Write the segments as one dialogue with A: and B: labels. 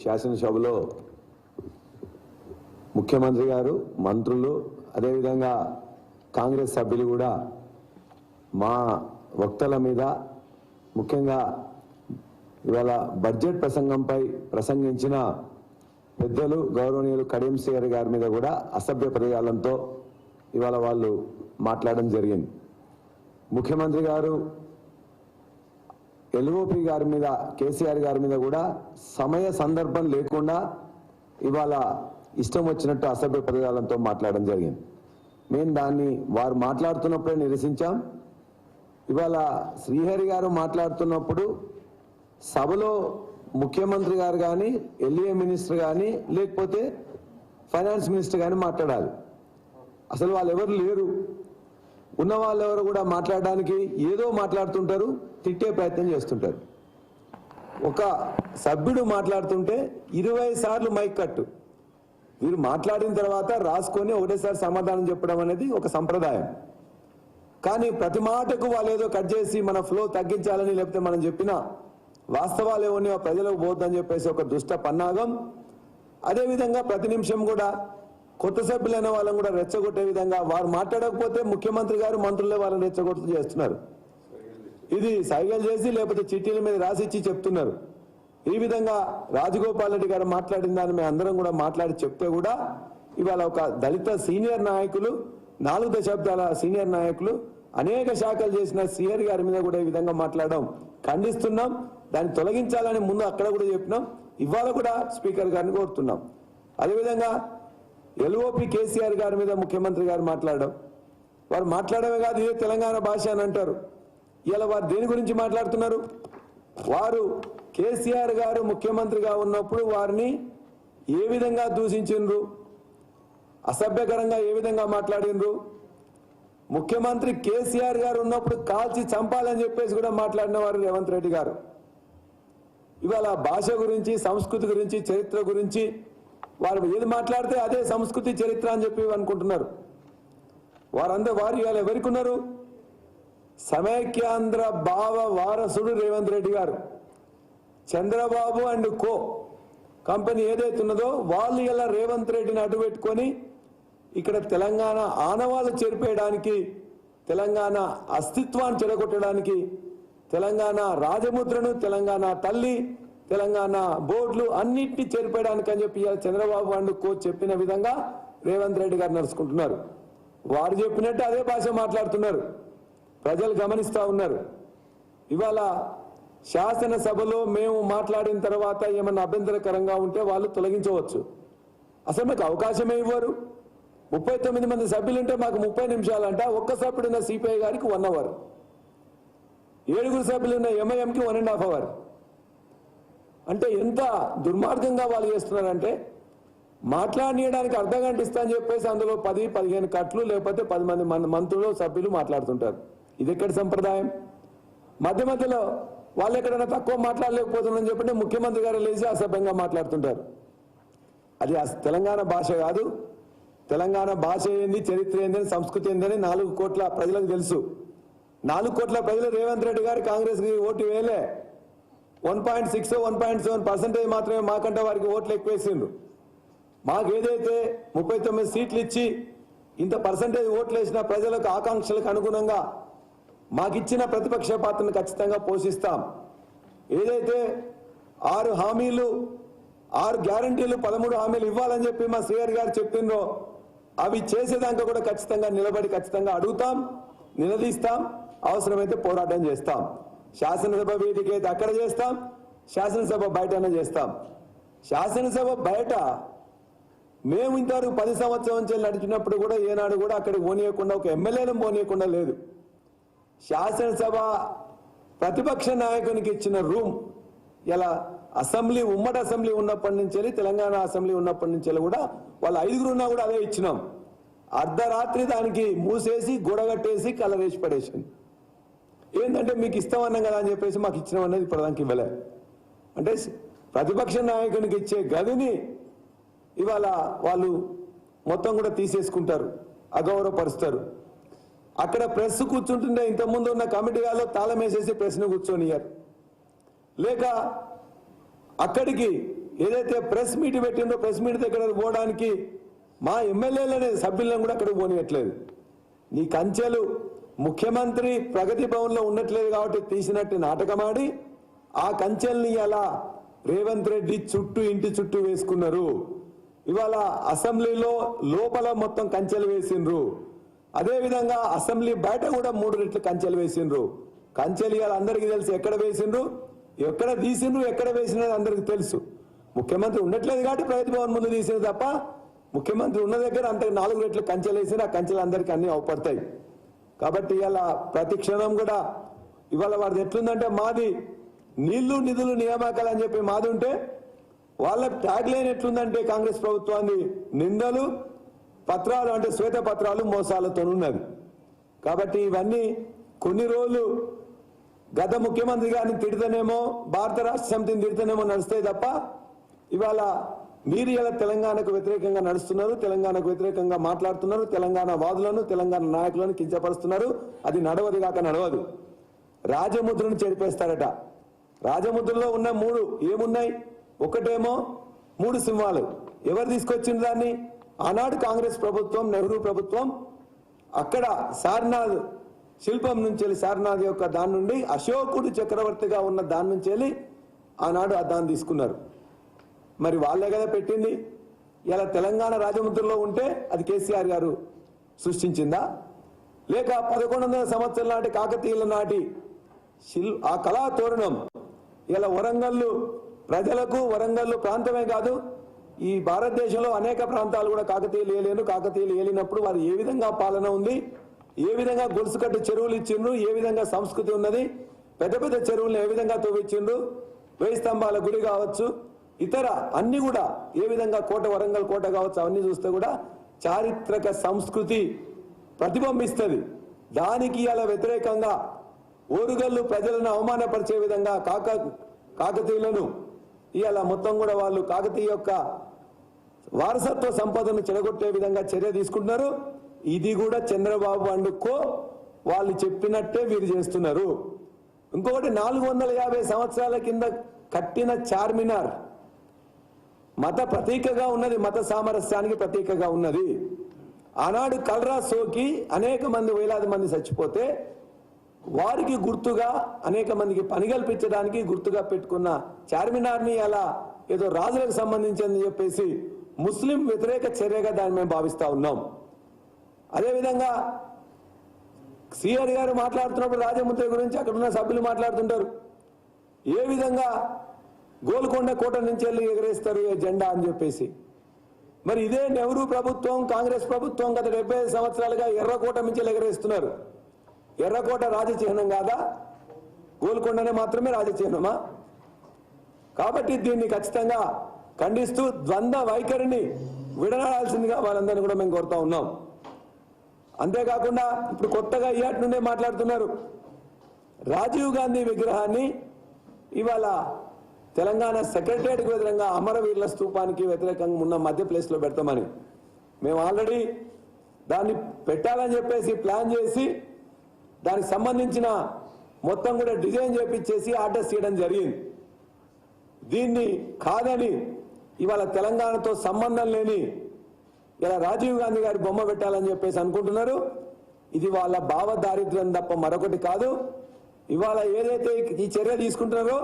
A: శాసనసభలో ముఖ్యమంత్రి గారు, మంత్రులు, అదేవిధంగా కాంగ్రెస్ సభ్యులు కూడా మా వక్తల మీద ముఖ్యంగా ఇవాళ బడ్జెట్ ప్రసంగంపై ప్రసంగించిన పెద్దలు గౌరవనీయులు కడియం శ్రీహరి గారి మీద కూడా అసభ్య పదజాలంతో ఇవాళ వాళ్ళు మాట్లాడడం జరిగింది. ముఖ్యమంత్రి గారు ఎల్ఓపి గారి మీద, కేసీఆర్ గారి మీద కూడా సమయ సందర్భం లేకుండా ఇవాళ ఇష్టం వచ్చినట్టు అసభ్య పదజాలంతో మాట్లాడడం జరిగింది. మేము దాన్ని వారు మాట్లాడుతున్నప్పుడే నిరసించాం. ఇవాళ శ్రీహరి గారు మాట్లాడుతున్నప్పుడు సభలో ముఖ్యమంత్రి గారు కానీ, ఎల్ఏ మినిస్టర్ కానీ, లేకపోతే ఫైనాన్స్ మినిస్టర్ కానీ మాట్లాడాలి. అసలు వాళ్ళు ఎవరు లేరు. ఉన్న వాళ్ళు ఎవరు కూడా మాట్లాడడానికి ఏదో మాట్లాడుతుంటారు, తిట్టే ప్రయత్నం చేస్తుంటారు. ఒక సభ్యుడు మాట్లాడుతుంటే 20 సార్లు మైక్ కట్టు. వీరు మాట్లాడిన తర్వాత రాసుకొని ఒకటేసారి సమాధానం చెప్పడం అనేది ఒక సంప్రదాయం. కానీ ప్రతి మాటకు వాళ్ళు ఏదో కట్ చేసి మన ఫ్లో తగ్గించాలని, లేకపోతే మనం చెప్పిన వాస్తవాలు ఏమో ప్రజలకు పోద్దని చెప్పేసి ఒక దుష్ట పన్నాగం. అదేవిధంగా ప్రతి నిమిషం కూడా కొత్త సభ్యులైన వాళ్ళని కూడా రెచ్చగొట్టే విధంగా వారు మాట్లాడకపోతే ముఖ్యమంత్రి గారు, మంత్రులే వాళ్ళని రెచ్చగొట్టు చేస్తున్నారు. ఇది సైగలు చేసి లేకపోతే చిట్టీల మీద రాసిచ్చి చెప్తున్నారు. ఈ విధంగా రాజగోపాల్ రెడ్డి గారు మాట్లాడిన దాన్ని మేము అందరం కూడా మాట్లాడి చెప్తే కూడా ఇవాళ ఒక దళిత సీనియర్ నాయకులు, 4 దశాబ్దాల సీనియర్ నాయకులు, అనేక శాఖలు చేసిన శ్రీహరి గారి మీద కూడా ఈ విధంగా మాట్లాడడం ఖండిస్తున్నాం. దాన్ని తొలగించాలని ముందు అక్కడ కూడా చెప్పినాం. ఇవాళ కూడా స్పీకర్ గారిని కోరుతున్నాం. అదేవిధంగా ఎల్ఓపి కేసీఆర్ గారి మీద ముఖ్యమంత్రి గారు మాట్లాడడం, వారు మాట్లాడమే కాదు ఇదే తెలంగాణ భాష అని అంటారు. ఇలా వారు దేని గురించి మాట్లాడుతున్నారు? వారు కేసీఆర్ గారు ముఖ్యమంత్రిగా ఉన్నప్పుడు వారిని ఏ విధంగా దూషించిండ్రు, అసభ్యకరంగా ఏ విధంగా మాట్లాడినరు. ముఖ్యమంత్రి కేసీఆర్ గారు ఉన్నప్పుడు కాల్చి చంపాలని చెప్పేసి కూడా మాట్లాడిన వారు రేవంత్ రెడ్డి గారు. ఇవాళ భాష గురించి, సంస్కృతి గురించి, చరిత్ర గురించి వారు ఏది మాట్లాడితే అదే సంస్కృతి, చరిత్ర అని చెప్పి అనుకుంటున్నారు. వారు ఇవాళ ఎవరికున్నారు? సమైక్యాంధ్ర భావ వారసుడు రేవంత్ రెడ్డి గారు. చంద్రబాబు అండ్ కో కంపెనీ ఏదైతే ఉన్నదో వాళ్ళు ఇలా రేవంత్ రెడ్డిని అడ్డుపెట్టుకొని ఇక్కడ తెలంగాణ ఆనవాళ్ళు చెరిపేయడానికి, తెలంగాణ అస్తిత్వాన్ని చెడగొట్టడానికి, తెలంగాణ రాజముద్రను, తెలంగాణ తల్లి, తెలంగాణ బోర్డులు అన్నింటినీ చెరిపేయడానికి అని చెప్పి చంద్రబాబు అండ్ కో చెప్పిన విధంగా రేవంత్ రెడ్డి గారు నడుచుకుంటున్నారు. వారు చెప్పినట్టు అదే భాష మాట్లాడుతున్నారు. ప్రజలు గమనిస్తూ ఉన్నారు. ఇవాళ శాసనసభలో మేము మాట్లాడిన తర్వాత ఏమన్నా అభ్యంతరకరంగా ఉంటే వాళ్ళు తొలగించవచ్చు. అసలు మాకు అవకాశమే ఇవ్వరు. 39 మంది సభ్యులుంటే మాకు 30 నిమిషాలంట. ఒక్క సభ్యుడున్న సిపిఐ గారికి 1 అవర్, 7 సభ్యులున్న ఎంఐఎంకి 1.5 అవర్. అంటే ఎంత దుర్మార్గంగా వాళ్ళు చేస్తున్నారంటే, మాట్లాడనీయడానికి అర్ధగంట ఇస్తా అని చెప్పేసి అందులో 10-15 కట్లు లేకపోతే 10 మంది మంత్రులు, సభ్యులు మాట్లాడుతుంటారు. ఇది ఎక్కడి సంప్రదాయం? మధ్య మధ్యలో వాళ్ళు ఎక్కడైనా తక్కువ మాట్లాడలేకపోతున్నారని చెప్పంటే ముఖ్యమంత్రి గారు లేచి అసభ్యంగా మాట్లాడుతుంటారు. అది తెలంగాణ భాష కాదు. తెలంగాణ భాష ఏంది, చరిత్ర ఏందని, సంస్కృతి ఏందని 4 కోట్ల ప్రజలకు తెలుసు. 4 కోట్ల ప్రజలు రేవంత్ రెడ్డి గారు కాంగ్రెస్కి ఓటు వేయలే. 1.6, 1.7% మాత్రమే మాకంటే వారికి ఓట్లు ఎక్కువేసిండ్రు. మాకు ఏదైతే 39 సీట్లు ఇచ్చి ఇంత పర్సంటేజ్ ఓట్లు వేసిన ప్రజలకు ఆకాంక్షలకు అనుగుణంగా మాకిచ్చిన ప్రతిపక్ష పాత్రను ఖచ్చితంగా పోషిస్తాం. ఏదైతే 6 హామీలు, 6 గ్యారంటీలు, 13 హామీలు ఇవ్వాలని చెప్పి మా శ్రీహరి గారు చెప్పిండ్రో అవి చేసేదాకా కూడా ఖచ్చితంగా నిలబడి ఖచ్చితంగా అడుగుతాం, నిలదీస్తాం, అవసరమైతే పోరాటం చేస్తాం. శాసనసభ వేదిక అయితే అక్కడ చేస్తాం, శాసనసభ బయటనే చేస్తాం. శాసనసభ బయట మేము ఇంతవరకు 10 సంవత్సరాల నుంచి నడిచినప్పుడు కూడా ఏనాడు కూడా అక్కడికి పోనీయకుండా, ఒక ఎమ్మెల్యేలను పోనీయకుండా లేదు. శాసనసభ ప్రతిపక్ష నాయకునికి ఇచ్చిన రూమ్ ఇలా అసెంబ్లీ, ఉమ్మడి అసెంబ్లీ ఉన్నప్పటి నుంచి, తెలంగాణ అసెంబ్లీ ఉన్నప్పటి నుంచి కూడా వాళ్ళు 5 ఉన్నా కూడా అదే ఇచ్చినాం. అర్ధరాత్రి దానికి మూసేసి గొడగట్టేసి కలరేసి పడేసింది. ఏంటంటే మీకు ఇస్తామన్నాం కదా అని చెప్పేసి మాకు ఇచ్చినాం అనేది ఇప్పటిదానికి ఇవ్వలే. అంటే ప్రతిపక్ష నాయకునికి ఇచ్చే గదిని ఇవాళ వాళ్ళు మొత్తం కూడా తీసేసుకుంటారు, అగౌరవపరుస్తారు. అక్కడ ప్రెస్ కూర్చుంటుండే ఇంతకుముందు ఉన్న కమిటీ వాళ్ళు తాళం వేసేసి ప్రెస్ను కూర్చొనియారు. లేక అక్కడికి ఏదైతే ప్రెస్ మీట్ పెట్టిందో ప్రెస్ మీట్ దగ్గర పోవడానికి మా ఎమ్మెల్యేలనే సభ్యులను కూడా అక్కడికి పోనియట్లేదు. నీ కంచెలు ముఖ్యమంత్రి ప్రగతి భవన్లో ఉండట్లేదు కాబట్టి తీసినట్టు నాటకమాడి ఆ కంచెల్ని అలా రేవంత్ రెడ్డి చుట్టూ ఇంటి చుట్టూ వేసుకున్నారు. ఇవాళ అసెంబ్లీలో లోపల మొత్తం కంచెలు వేసిండ్రు. అదేవిధంగా అసెంబ్లీ బయట కూడా 3 రెట్లు కంచెలు వేసిండ్రు. కంచెలు ఇవాళ అందరికీ తెలుసు ఎక్కడ వేసిండ్రు, ఎక్కడ తీసిండ్రు, ఎక్కడ వేసినది అందరికీ తెలుసు. ముఖ్యమంత్రి ఉండట్లేదు కాబట్టి ప్రగతి భవన్ ముందు తీసింది తప్ప ముఖ్యమంత్రి ఉన్న దగ్గర అంత 4 రెట్లు కంచెలు వేసిన ఆ కంచెలు అందరికీ అన్ని అవపడతాయి. కాబట్టి ఇవాళ ప్రతి క్షణం కూడా ఇవాళ వాడిది ఎట్లుందంటే మాది నీళ్లు నిధులు నియామకాలు అని చెప్పి మాది ఉంటే వాళ్ళ ట్యాగ్ లైన్ ఎట్లుందంటే కాంగ్రెస్ ప్రభుత్వాన్ని నిందలు పత్రాలు అంటే శ్వేత పత్రాలు మోసాలతో ఉన్నది. కాబట్టి ఇవన్నీ కొన్ని రోజులు గత ముఖ్యమంత్రి గారిని తిడతానేమో భారత రాష్ట్ర సమితిని తిడతానేమో నడుస్తాయి తప్ప ఇవాళ మీరు ఇలా తెలంగాణకు వ్యతిరేకంగా నడుస్తున్నారు, తెలంగాణకు వ్యతిరేకంగా మాట్లాడుతున్నారు, తెలంగాణ వాదులను తెలంగాణ నాయకులను కించపరుస్తున్నారు. అది నడవదు కాక నడవదు. రాజముద్రను చెడిపేస్తారట. రాజముద్రలో ఉన్న 3 ఏమున్నాయి? ఒకటేమో 3 సింహాలు. ఎవరు తీసుకొచ్చింది దాన్ని? ఆనాడు కాంగ్రెస్ ప్రభుత్వం, నెహ్రూ ప్రభుత్వం అక్కడ సారనాథ్ శిల్పం నుంచి వెళ్ళి సారనాథ్ యొక్క దాని నుండి అశోకుడు చక్రవర్తిగా ఉన్న దాని నుంచి వెళ్ళి ఆనాడు ఆ దాన్ని తీసుకున్నారు. మరి వాళ్ళే కదా పెట్టింది. ఇలా తెలంగాణ రాజముద్రలో ఉంటే అది కేసీఆర్ గారు సృష్టించిందా? లేక 1100 సంవత్సరాల నాటి కాకతీయుల నాటి ఆ కళా తోరణం ఇలా వరంగల్లు ప్రజలకు, వరంగల్లు ప్రాంతమే కాదు ఈ భారతదేశంలో అనేక ప్రాంతాలు కూడా కాకతీయులు ఏలేను. కాకతీయులు ఏలినప్పుడు వారు ఏ విధంగా పాలన ఉంది, ఏ విధంగా గొలుసుకట్టు చెరువులు ఇచ్చిండ్రు, ఏ విధంగా సంస్కృతి ఉన్నది, పెద్ద పెద్ద చెరువులను ఏ విధంగా తవ్వించిండ్రు, 1000 స్తంభాల గుడి కావచ్చు, ఇతర అన్ని కూడా ఏ విధంగా కోట, వరంగల్ కోట కావచ్చు, అవన్నీ చూస్తే కూడా చారిత్రక సంస్కృతి ప్రతిబింబిస్తుంది. దానికి అలా వ్యతిరేకంగా ఓరుగల్లు ప్రజలను అవమానపరిచే విధంగా కాకతీయులను ఇవాళ మొత్తం కూడా వాళ్ళు కాకతీయ యొక్క వారసత్వ సంపదను చెడగొట్టే విధంగా చర్య తీసుకుంటున్నారు. ఇది కూడా చంద్రబాబు అండుకో వాళ్ళు చెప్పినట్టే వీరు చేస్తున్నారు. ఇంకొకటి 450 సంవత్సరాల కింద కట్టిన చార్మినార్ మత ప్రతీకగా ఉన్నది, మత సామరస్యానికి ప్రతీకగా ఉన్నది. ఆనాడు కలరా సోకి అనేక మంది, వేలాది మంది చచ్చిపోతే వారికి గుర్తుగా అనేక మందికి పని కల్పించడానికి గుర్తుగా పెట్టుకున్న చార్మినార్ని అలా ఏదో రాజులకు సంబంధించిందని చెప్పేసి ముస్లిం వ్యతిరేక చర్యగా దాన్ని మేము భావిస్తా ఉన్నాం. అదేవిధంగా సిఆర్ గారు మాట్లాడుతున్నప్పుడు రాజముద్ర గురించి అక్కడ ఉన్న సభ్యులు మాట్లాడుతుంటారు. ఏ విధంగా గోల్కొండ కోట నుంచి వెళ్ళి ఎగరేస్తారు ఏ జెండా అని చెప్పేసి. మరి ఇదే నెహ్రూ ప్రభుత్వం, కాంగ్రెస్ ప్రభుత్వం గత 75 సంవత్సరాలుగా ఎర్రకోట నుంచి ఎగరేస్తున్నారు. ఎర్రకోట రాజచిహ్నం కాదా? గోల్కొండనే మాత్రమే రాజచిహ్నమా? కాబట్టి దీన్ని ఖచ్చితంగా ఖండిస్తూ ద్వంద్వ వైఖరిని విడనాడాల్సిందిగా వాళ్ళందరినీ కూడా మేము కోరుతా ఉన్నాం. అంతేకాకుండా ఇప్పుడు కొత్తగా ఇయాటి నుండే మాట్లాడుతున్నారు రాజీవ్ గాంధీ విగ్రహాన్ని ఇవాళ తెలంగాణ సెక్రటరియట్కి వ్యతిరేకంగా అమరవీరుల స్తూపానికి వ్యతిరేకంగా ఉన్న మధ్య ప్లేస్లో పెడతామని. మేము ఆల్రెడీ దాన్ని పెట్టాలని చెప్పేసి ప్లాన్ చేసి దానికి సంబంధించిన మొత్తం కూడా డిజైన్ చేపించేసి ఆర్డర్స్ చేయడం జరిగింది. దీన్ని కాదని ఇవాళ తెలంగాణతో సంబంధం లేని ఇలా రాజీవ్ గాంధీ గారి బొమ్మ పెట్టాలని చెప్పేసి అనుకుంటున్నారు. ఇది వాళ్ళ భావ దారిద్ర్యం తప్ప మరొకటి కాదు. ఇవాళ ఏదైతే ఈ చర్య తీసుకుంటున్నారో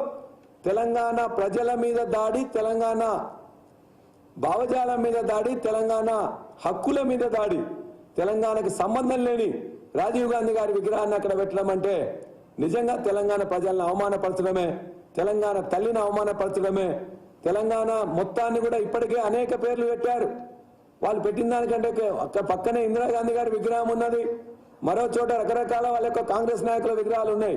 A: తెలంగాణ ప్రజల మీద దాడి, తెలంగాణ భావజాలం మీద దాడి, తెలంగాణ హక్కుల మీద దాడి, తెలంగాణకు సంబంధం లేని రాజీవ్ గాంధీ గారి విగ్రహాన్ని అక్కడ పెట్టడం అంటే నిజంగా తెలంగాణ ప్రజలను అవమానపరచడమే, తెలంగాణ తల్లిని అవమానపరచడమే. తెలంగాణ మొత్తాన్ని కూడా ఇప్పటికే అనేక పేర్లు పెట్టారు. వాళ్ళు పెట్టిన దానికంటే పక్కనే ఇందిరాగాంధీ గారి విగ్రహం ఉన్నది, మరో చోట రకరకాల వాళ్ళ యొక్క కాంగ్రెస్ నాయకుల విగ్రహాలు ఉన్నాయి.